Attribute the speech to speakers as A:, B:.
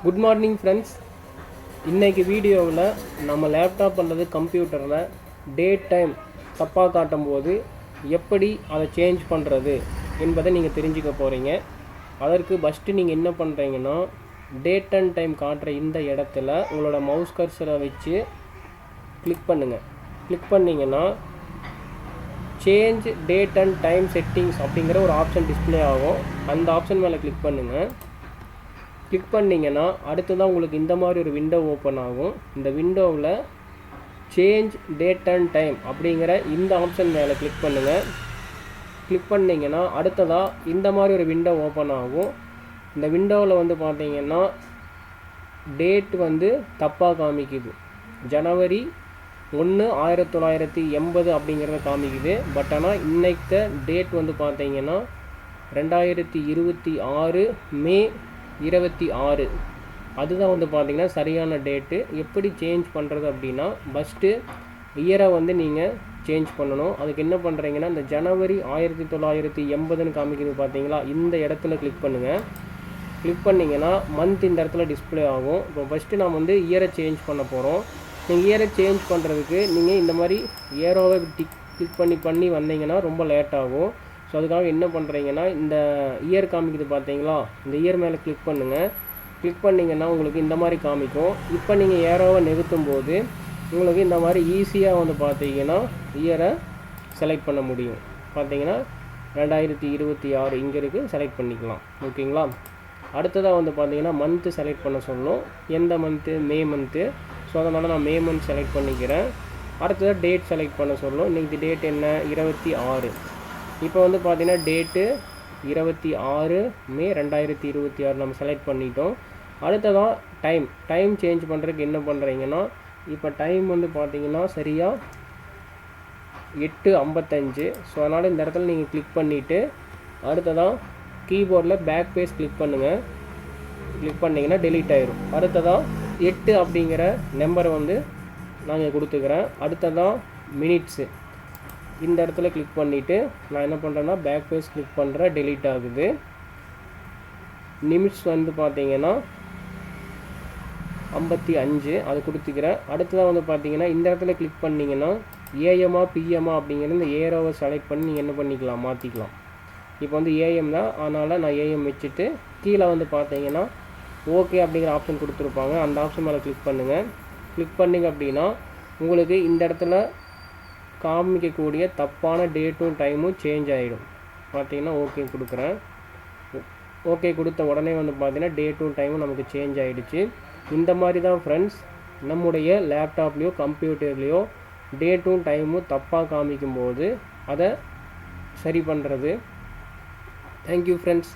A: Good morning friends. இன்றைக்கி வீடியோவில் நம்ம லேப்டாப் அல்லது கம்ப்யூட்டரில் டேட் டைம் தப்பாக காட்டும் போது எப்படி அதை சேஞ்ச் பண்ணுறது என்பதை நீங்கள் தெரிஞ்சுக்க போகிறீங்க. அதற்கு ஃபஸ்ட்டு நீங்கள் என்ன பண்ணுறீங்கன்னா, டேட் அண்ட் டைம் காட்டுற இந்த இடத்துல உங்களோட மவுஸ் கர்சரை வச்சு கிளிக் பண்ணுங்கள். கிளிக் பண்ணிங்கன்னா change date and time settings அப்படிங்கிற ஒரு ஆப்ஷன் டிஸ்பிளே ஆகும். அந்த ஆப்ஷன் மேலே கிளிக் பண்ணுங்கள். கிளிக் பண்ணிங்கன்னா அடுத்ததான் உங்களுக்கு இந்த மாதிரி ஒரு விண்டோ ஓப்பன் ஆகும். இந்த விண்டோவில் சேஞ்ச் டேட் அண்ட் டைம் அப்படிங்கிற இந்த ஆப்ஷன் மேலே கிளிக் பண்ணுங்கள். கிளிக் பண்ணிங்கன்னா அடுத்ததாக இந்த மாதிரி ஒரு விண்டோ ஓப்பன் ஆகும். இந்த விண்டோவில் பார்த்தீங்கன்னா டேட் தப்பாக காமிக்குது. ஜனவரி 1, 1980 அப்படிங்கிறத காமிக்குது. பட் ஆனால் இன்னைக்கு டேட் பார்த்தீங்கன்னா 2026 மே 26. அதுதான் பார்த்தீங்கன்னா சரியான டேட்டு. எப்படி சேஞ்ச் பண்ணுறது அப்படின்னா, ஃபஸ்ட்டு இயரை நீங்கள் சேஞ்ச் பண்ணணும். அதுக்கு என்ன பண்ணுறீங்கன்னா, இந்த ஜனவரி 1980ன்னு காமிக்குது பார்த்தீங்களா, இந்த இடத்துல கிளிக் பண்ணுங்கள். கிளிக் பண்ணிங்கன்னா மந்த் இந்த இடத்துல டிஸ்பிளே ஆகும். இப்போ ஃபஸ்ட்டு நாம் இயரை சேஞ்ச் பண்ண போகிறோம். நீங்கள் இயரை சேஞ்ச் பண்ணுறதுக்கு நீங்கள் இந்த மாதிரி ஏரோவை கிளிக் பண்ணி வந்தீங்கன்னா ரொம்ப லேட் ஆகும். ஸோ அதுக்காக என்ன பண்ணுறீங்கன்னா, இந்த இயர் காமிக்குது பார்த்தீங்களா, இந்த இயர் மேலே கிளிக் பண்ணுங்கள். கிளிக் பண்ணிங்கன்னா உங்களுக்கு இந்த மாதிரி காமிக்கும். இப்போ நீங்கள் ஏரோவை நிறுத்தும் போது உங்களுக்கு இந்த மாதிரி ஈஸியாக பார்த்தீங்கன்னா இயரை செலக்ட் பண்ண முடியும். பார்த்தீங்கன்னா 2026 இங்கே இருக்குது, செலக்ட் பண்ணிக்கலாம். ஓகேங்களா. அடுத்ததாக பார்த்தீங்கன்னா மந்த்து செலக்ட் பண்ண சொல்லணும். எந்த மந்த்து? May month. ஸோ அதனால் நான் மே மந்த் செலக்ட் பண்ணிக்கிறேன். அடுத்ததாக டேட் செலக்ட் பண்ண சொல்லணும். இன்றைக்கி டேட் என்ன? 26. இப்போ பார்த்தீங்கன்னா டேட்டு 26 மே 2026 நம்ம செலக்ட் பண்ணிட்டோம். அடுத்ததாக டைம் சேஞ்ச் பண்ணுறதுக்கு என்ன பண்ணுறீங்கன்னா, இப்போ டைம் பார்த்தீங்கன்னா சரியாக 8:55. ஸோ அதனால் இந்த இடத்துல நீங்கள் கிளிக் பண்ணிவிட்டு அடுத்ததாக கீபோர்டில் பேக் பேஸ் கிளிக் பண்ணுங்கள். கிளிக் பண்ணிங்கன்னா டெலீட் ஆயிரும். அடுத்ததாக 8 அப்படிங்கிற நம்பரை நான் கொடுத்துக்கிறேன். அடுத்ததாக மினிட்ஸு இந்த இடத்துல கிளிக் பண்ணிவிட்டு நான் என்ன பண்ணுறேன்னா பேக் பேஸ் கிளிக் பண்ணுறேன், டெலீட் ஆகுது. நிமிட்ஸ் பார்த்தீங்கன்னா 55 அது கொடுத்துக்கிறேன். அடுத்ததாக பார்த்தீங்கன்னா இந்த இடத்துல கிளிக் பண்ணிங்கன்னா ஏஎம்மா பிஎம்மா அப்படிங்கிற இந்த ஏரோவை செலக்ட் பண்ணி நீங்கள் என்ன பண்ணிக்கலாம், மாற்றிக்கலாம். இப்போ ஏஎம் தான், அதனால் நான் ஏஎம் வச்சுட்டு கீழே பார்த்தீங்கன்னா ஓகே அப்படிங்கிற ஆப்ஷன் கொடுத்துருப்பாங்க. அந்த ஆப்ஷன் மேலே கிளிக் பண்ணுங்கள். கிளிக் பண்ணிங்க அப்படின்னா உங்களுக்கு இந்த இடத்துல காமிக்கக்கூடிய தப்பான டேட்டும் டைமும் சேஞ்ச் ஆகிடும். பார்த்தீங்கன்னா ஓகே கொடுக்குறேன். ஓகே கொடுத்த உடனே பார்த்தீங்கன்னா டேட்டும் டைமும் நமக்கு சேஞ்ச் ஆகிடுச்சு. இந்த மாதிரி தான் ஃப்ரெண்ட்ஸ் நம்முடைய லேப்டாப்லேயோ கம்ப்யூட்டர்லேயோ டேட்டும் டைமும் தப்பாக காமிக்கும்போது அதை சரி பண்ணுறது. Thank you friends.